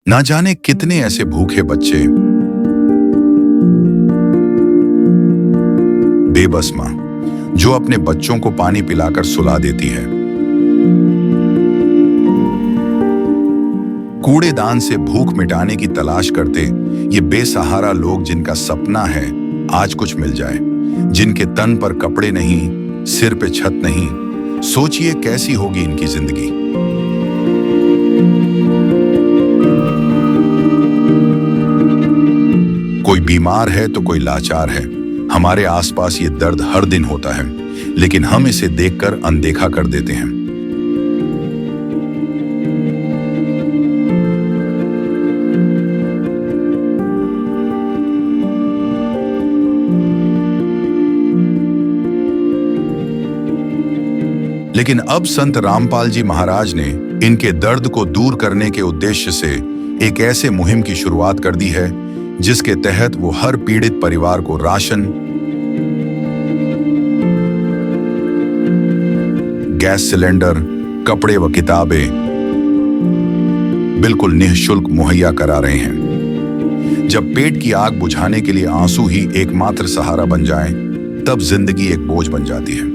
ना जाने कितने ऐसे भूखे बच्चे, बेबस मां जो अपने बच्चों को पानी पिलाकर सुला देती है। कूड़ेदान से भूख मिटाने की तलाश करते ये बेसहारा लोग जिनका सपना है आज कुछ मिल जाए, जिनके तन पर कपड़े नहीं, सिर पे छत नहीं, सोचिए कैसी होगी इनकी जिंदगी। कोई बीमार है तो कोई लाचार है। हमारे आसपास ये दर्द हर दिन होता है, लेकिन हम इसे देखकर अनदेखा कर देते हैं। लेकिन अब संत रामपाल जी महाराज ने इनके दर्द को दूर करने के उद्देश्य से एक ऐसे मुहिम की शुरुआत कर दी है जिसके तहत वो हर पीड़ित परिवार को राशन, गैस सिलेंडर, कपड़े व किताबें बिल्कुल निःशुल्क मुहैया करा रहे हैं। जब पेट की आग बुझाने के लिए आंसू ही एकमात्र सहारा बन जाएं, तब जिंदगी एक बोझ बन जाती है।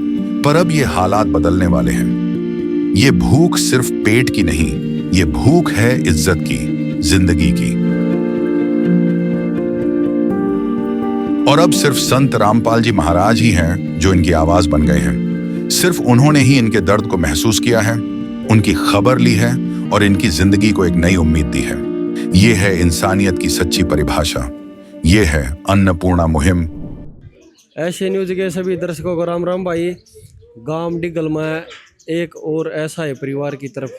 पर अब ये हालात बदलने वाले हैं। ये भूख सिर्फ पेट की नहीं, ये भूख है इज्जत की, जिंदगी की। और अब सिर्फ संत रामपाल जी महाराज ही हैं जो इनकी आवाज बन गए हैं। सिर्फ उन्होंने ही इनके दर्द को महसूस किया है, उनकी खबर ली है और इनकी जिंदगी को एक नई उम्मीद दी है। ये है इंसानियत की सच्ची परिभाषा। ये है अन्नपूर्णा मुहिम। ऐसे न्यूज के सभी दर्शकों को राम राम भाई। गांव डिगल में एक और ऐसा है परिवार की तरफ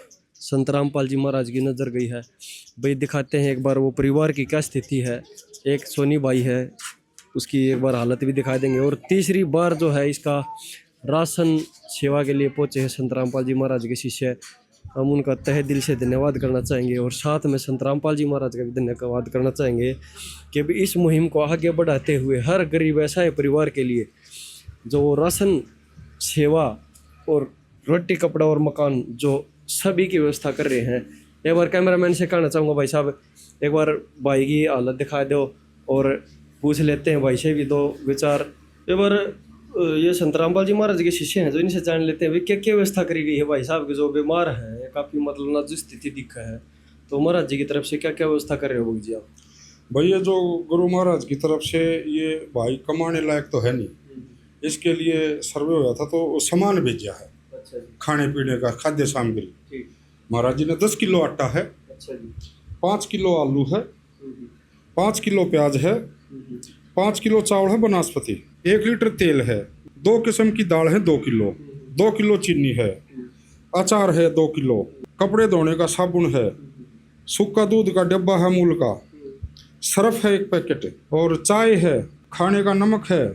संत रामपाल जी महाराज की नज़र गई है। भाई दिखाते हैं एक बार वो परिवार की क्या स्थिति है। एक सोनी भाई है, उसकी एक बार हालत भी दिखा देंगे। और तीसरी बार जो है इसका राशन सेवा के लिए पहुंचे हैं संत रामपाल जी महाराज के शिष्य। हम उनका तहे दिल से धन्यवाद करना चाहेंगे और साथ में संत रामपाल जी महाराज का भी धन्यवाद करना चाहेंगे कि भी इस मुहिम को आगे बढ़ाते हुए हर गरीब ऐसा परिवार के लिए जो राशन सेवा और रोटी कपड़ा और मकान जो सभी की व्यवस्था कर रहे हैं। एक बार कैमरामैन से कहना चाहूँगा भाई साहब एक बार भाई की हालत दिखा दो और पूछ लेते हैं भाई से भी दो विचार। एक बार ये संत रामपाल जी महाराज के शिष्य हैं जो इनसे जान लेते हैं भाई क्या क्या व्यवस्था करी गई है भाई साहब की जो बीमार है, काफ़ी मतलब नाजुक स्थिति दिखा है, तो महाराज जी की तरफ से क्या क्या व्यवस्था कर रहे हो जी आप? भाई ये जो गुरु महाराज की तरफ से ये भाई कमाने लायक तो है नहीं, इसके लिए सर्वे हुआ था तो सामान भेजा है। अच्छा जी। खाने पीने का खाद्य सामग्री ठीक। महाराज जी ने 10 किलो आटा है। अच्छा जी। 5 किलो आलू है, 5 किलो प्याज है, 5 किलो चावल है बनास्पति, 1 लीटर तेल है, 2 किस्म की दाल है 2 किलो, 2 किलो चीनी है, अचार है 2 किलो, कपड़े धोने का साबुन है, सूखा दूध का डब्बा है मूल का, सर्फ है 1 पैकेट और चाय है, खाने का नमक है,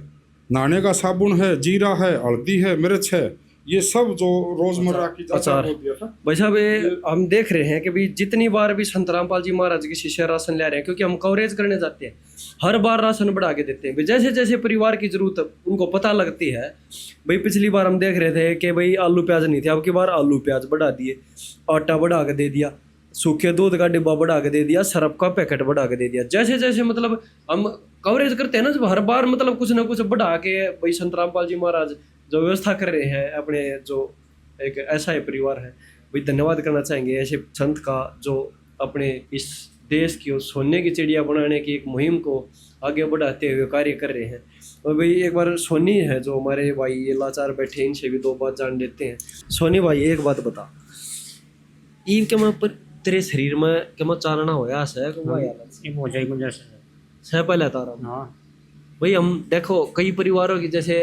नहाने का साबुन है, जीरा है, हल्दी है, मिर्च है, ये सब जो रोजमर्रा की अचार। भाई साहब हम देख रहे हैं कि भी जितनी बार भी संत रामपाल जी महाराज के शिष्य राशन ले रहे हैं, क्योंकि हम कवरेज करने जाते हैं हर बार राशन बढ़ा के देते हैं। जैसे जैसे परिवार की जरूरत उनको पता लगती है। भाई पिछली बार हम देख रहे थे कि भाई आलू प्याज नहीं थे, अब की बार आलू प्याज बढ़ा दिए, आटा बढ़ा के दे दिया, सूखे दूध का डिब्बा बढ़ा के दे दिया, सरफ का पैकेट बढ़ा के दे दिया। जैसे जैसे मतलब हम कवरेज करते हैं ना, जब हर बार मतलब कुछ ना कुछ बढ़ा के भाई संत रामपाल जी महाराज जो व्यवस्था कर रहे हैं अपने जो एक ऐसा ही परिवार है, भाई धन्यवाद करना चाहेंगे ऐसे संत का जो अपने इस देश की और सोने की चिड़िया बनाने की एक मुहिम को आगे बढ़ाते हुए कार्य कर रहे हैं। और भाई एक बार सोनी है जो हमारे भाई ये लाचार बैठे, इनसे भी 2 बात जान लेते हैं। सोनी भाई एक बात बता, ईद के मैं तेरे शरीर में के मैं चानना होया है सह पहले तारा। हाँ भाई हम देखो कई परिवारों की जैसे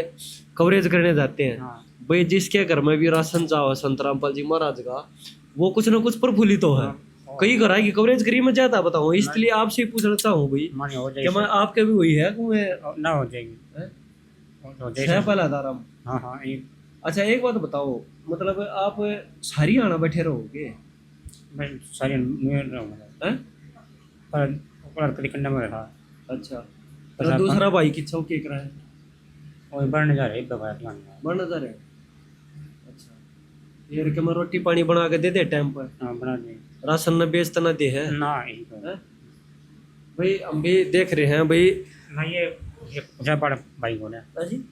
कवरेज करने जाते हैं। हाँ। भाई जिसके घर में भी राशन चाहो संत रामपाल जी महाराज का, वो कुछ ना कुछ प्रफुल्लित तो है। हाँ। कई घर की कवरेज करी मैं ज्यादा बताऊँ, इसलिए आपसे पूछना चाहूँ भाई कि मैं आपके भी वही है ना हो जाएगी सह पहला तारा। हाँ हाँ। अच्छा एक बात बताओ, मतलब आप सारी आना बैठे रहोगे? सारी अच्छा तो दूसरा भाई की चौकी कर रहा है और बढ़ने जा रहे बढ़ना जा रहे हैं। अच्छा ये कि मैं रोटी पानी बना के दे दे टाइम पर? हाँ बना दे। राशन न बेचता न दे है ना यही तो। भाई हम भी देख रहे हैं भाई। ना ये ऊँचा बड़ा भाई को ना, जी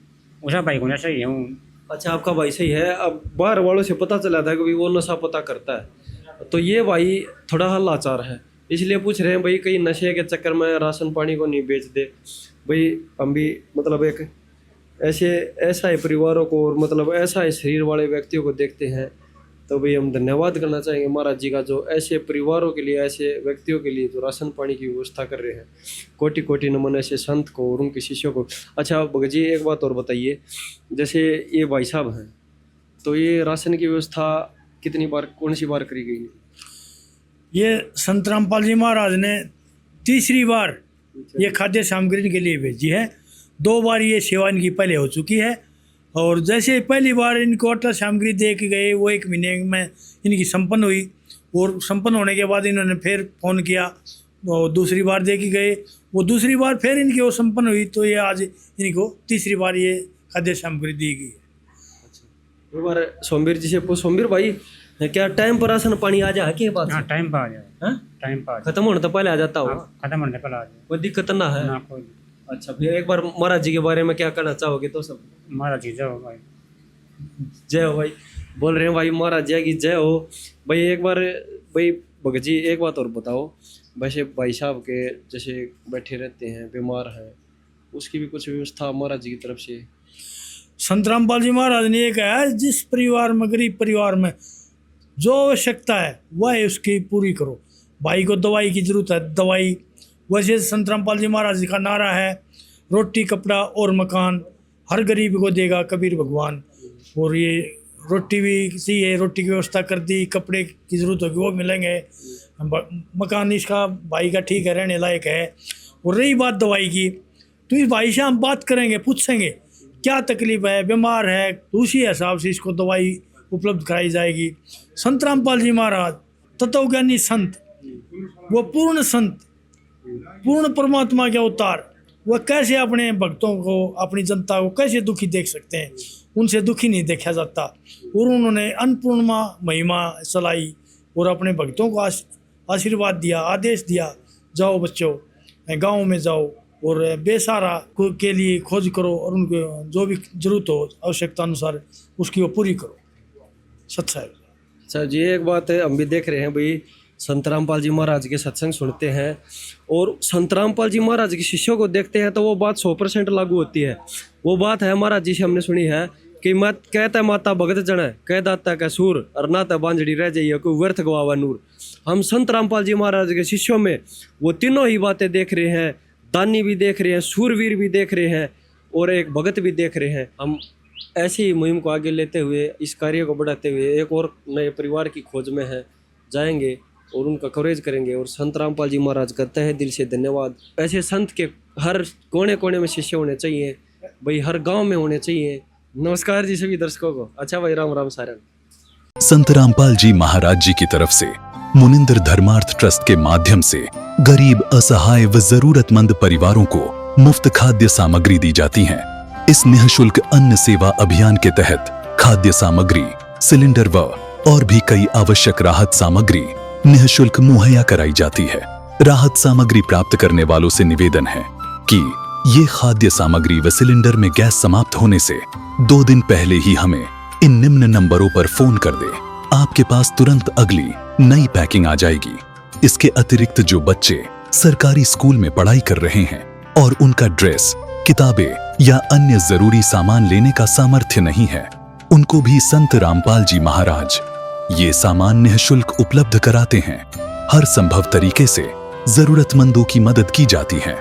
ऊँचा भाई को ना सही है हूँ। अच्छा आपका भाई सही है। अब बाहर वालों से पता चला था कि भाई वो नशा पता करता है, तो ये भाई थोड़ा हल्लाचार है, इसलिए पूछ रहे हैं भाई कहीं नशे के चक्कर में राशन पानी को नहीं बेच दे। भाई हम भी मतलब एक ऐसा ही परिवारों को और मतलब ऐसा ही शरीर वाले व्यक्तियों को देखते हैं, तो भाई हम धन्यवाद करना चाहेंगे महाराज जी का, जो ऐसे परिवारों के लिए, ऐसे व्यक्तियों के लिए जो राशन पानी की व्यवस्था कर रहे हैं। कोटि कोटि नमन ऐसे संत को और उनके शिष्यों को। अच्छा भगत जी एक बात और बताइए, जैसे ये भाई साहब हैं, तो ये राशन की व्यवस्था कितनी बार, कौन सी बार करी गई है? ये संत रामपाल जी महाराज ने तीसरी बार ये खाद्य सामग्री के लिए भेजी है। 2 बार ये सेवा इनकी पहले हो चुकी है, और जैसे पहली बार इनको आटा सामग्री दे के गए वो 1 महीने में इनकी संपन्न हुई, और संपन्न होने के बाद इन्होंने फिर फ़ोन किया, और दूसरी बार दे के गए, वो दूसरी बार फिर इनकी वो संपन्न हुई, तो ये आज इनको तीसरी बार ये खाद्य सामग्री दी गई है। एक बार सोमवीर जी से पूछ, सोमवीर भाई क्या टाइम पर राशन पानी आ जाए के बाद? हाँ टाइम पर आ जाए, टाइम पर खत्म होने तो पहले आ जाता हो? खत्म होने पर आ जाए, कोई दिक्कत ना है ना कोई। अच्छा फिर एक बार महाराज जी के बारे में क्या कहना चाहोगे? तो सब हमारा चीज़ हो भाई, जय हो भाई, बोल रहे हैं भाई महाराज जी की जय हो। भाई एक बार भाई भगत जी एक बात और बताओ, वैसे भाई साहब के जैसे बैठे रहते हैं, बीमार हैं, उसकी भी कुछ व्यवस्था महाराज जी की तरफ से? संत रामपाल जी महाराज ने ये कहा है, जिस परिवार में, गरीब परिवार में जो आवश्यकता है वह उसकी पूरी करो। भाई को दवाई की जरूरत है, दवाई। वैसे संत रामपाल जी महाराज जी का नारा है, रोटी कपड़ा और मकान हर गरीब को देगा कबीर भगवान। और ये रोटी भी चाहिए, रोटी की व्यवस्था कर दी, कपड़े की ज़रूरत होगी वो मिलेंगे, मकान इसका भाई का ठीक है, रहने लायक है। और रही बात दवाई की, तो इस भाई से हम बात करेंगे, पूछेंगे क्या तकलीफ है, बीमार है, तो उसी हिसाब से इसको दवाई उपलब्ध कराई जाएगी। संत रामपाल जी महाराज तत्वज्ञानी संत, वो पूर्ण संत, पूर्ण परमात्मा के अवतार, वह कैसे अपने भक्तों को, अपनी जनता को कैसे दुखी देख सकते हैं? उनसे दुखी नहीं देखा जाता। और उन्होंने अन्नपूर्णा महिमा चलाई और अपने भक्तों को आशीर्वाद दिया, आदेश दिया, जाओ बच्चों गाँव में जाओ और बेसहारा के लिए खोज करो, और उनको जो भी जरूरत हो आवश्यकता अनुसार उसकी वो पूरी करो। सत्संग। सर जी एक बात है, हम भी देख रहे हैं भाई, संत रामपाल जी महाराज के सत्संग सुनते हैं और संत रामपाल जी महाराज के शिष्यों को देखते हैं, तो वो बात 100% लागू होती है। वो बात है महाराज जी से हमने सुनी है कि मत कहता माता भगत जन कह दाता का सूर, और नाता बांझड़ी रह जाइए कोई व्यर्थ गवावा नूर। हम संत रामपाल जी महाराज के शिष्यों में वो तीनों ही बातें देख रहे हैं, दानी भी देख रहे हैं, सूरवीर भी देख रहे हैं और एक भगत भी देख रहे हैं। हम ऐसी ही मुहिम को आगे लेते हुए, इस कार्य को बढ़ाते हुए एक और नए परिवार की खोज में है जाएंगे और उनका कवरेज करेंगे। और संत रामपाल जी महाराज करते हैं दिल से धन्यवाद। ऐसे संत के हर कोने कोने में शिष्य होने चाहिए भाई, हर गांव में होने चाहिए। नमस्कार जी सभी दर्शकों को। अच्छा भाई, राम राम सारण। संत रामपाल जी महाराज जी की तरफ से मुनिंद्र धर्मार्थ ट्रस्ट के माध्यम से गरीब, असहाय व जरूरतमंद परिवारों को मुफ्त खाद्य सामग्री दी जाती है। इस निःशुल्क अन्न सेवा अभियान के तहत खाद्य सामग्री, सिलेंडर व और भी कई आवश्यक राहत सामग्री निःशुल्क मुहैया कराई जाती है। राहत सामग्री प्राप्त करने वालों से निवेदन है कि ये खाद्य सामग्री व सिलेंडर में गैस समाप्त होने से 2 दिन पहले ही हमें इन निम्न नंबरों पर फोन कर दे। आपके पास तुरंत अगली नई पैकिंग आ जाएगी। इसके अतिरिक्त जो बच्चे सरकारी स्कूल में पढ़ाई कर रहे हैं और उनका ड्रेस, किताबें या अन्य जरूरी सामान लेने का सामर्थ्य नहीं है, उनको भी संत रामपाल जी महाराज ये सामान निःशुल्क उपलब्ध कराते हैं। हर संभव तरीके से जरूरतमंदों की मदद की जाती है।